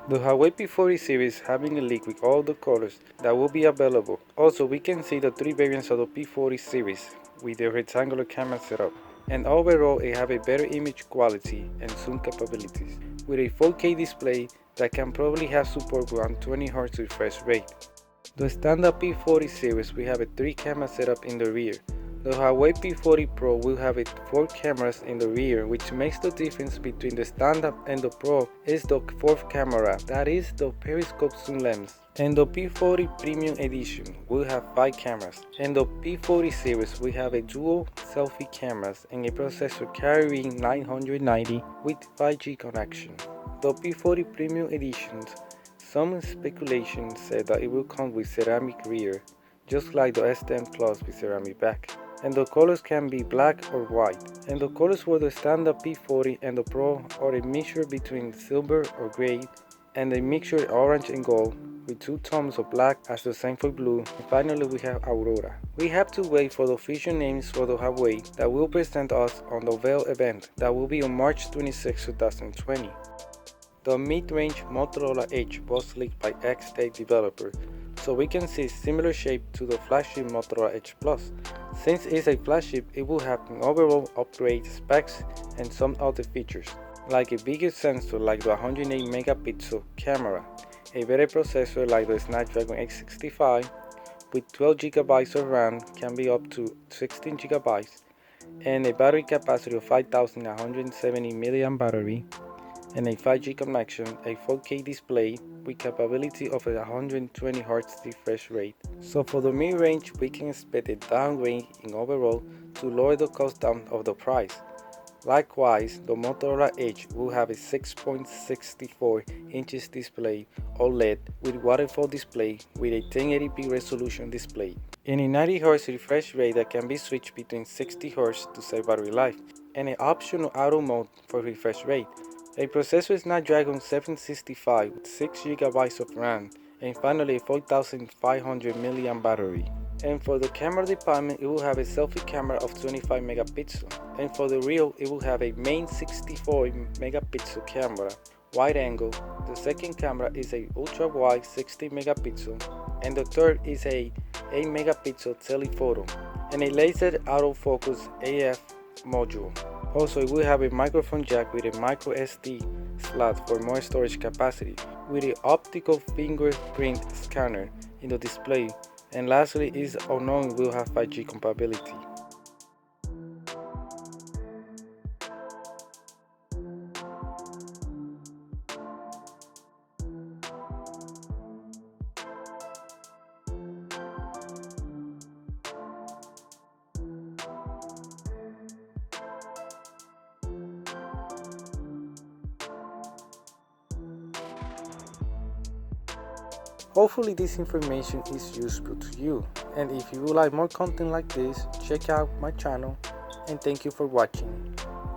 The Huawei P40 series having a leak with all the colors that will be available. Also, we can see the three variants of the P40 series with their rectangular camera setup. And overall, it have a better image quality and zoom capabilities with a 4K display that can probably have support around 20Hz refresh rate. The standard P40 series will have a 3 camera setup in the rear. The Huawei P40 Pro will have 4 cameras in the rear, which makes the difference between the standard and the Pro is the 4th camera, that is the periscope zoom lens. And the P40 Premium Edition will have 5 cameras. And the P40 series will have a dual selfie cameras and a processor carrying 990 with 5G connection. The P40 Premium Editions, some speculation said that it will come with ceramic rear, just like the S10 Plus with ceramic back. And the colors can be black or white. And the colors for the standard P40 and the Pro are a mixture between silver or gray and a mixture orange and gold with 2 tones of black as the same for blue. And finally we have Aurora. We have to wait for the official names for the Huawei that will present us on the Veil event that will be on March 26, 2020. The mid-range Motorola Edge was leaked by ex-Tech developer, so we can see similar shape to the flagship Motorola Edge Plus. Since it's a flagship, it will have an overall upgrade specs and some other features, like a bigger sensor like the 108 megapixel camera, a better processor like the Snapdragon 865 with 12 GB of RAM, can be up to 16 GB, and a battery capacity of 5170 mAh battery, and a 5G connection, a 4K display with capability of a 120Hz refresh rate. So for the mid-range, we can expect a downgrade in overall to lower the cost down of the price. Likewise, the Motorola Edge will have a 6.64 inches display OLED with waterfall display with a 1080p resolution display and a 90Hz refresh rate that can be switched between 60Hz to save battery life, and an optional auto mode for refresh rate. A processor Snapdragon 765 with 6 GB of RAM, and finally a 4500 mAh battery. And for the camera department, it will have a selfie camera of 25 megapixel, and for the rear, it will have a main 64 megapixel camera, wide angle. The second camera is a ultra wide 60 megapixel, and the third is a 8 megapixel telephoto, and a laser autofocus AF module. Also, it will have a microphone jack with a micro SD slot for more storage capacity, with an optical fingerprint scanner in the display, and lastly is unknown will have 5G compatibility. Hopefully this information is useful to you, and if you would like more content like this, check out my channel, and thank you for watching.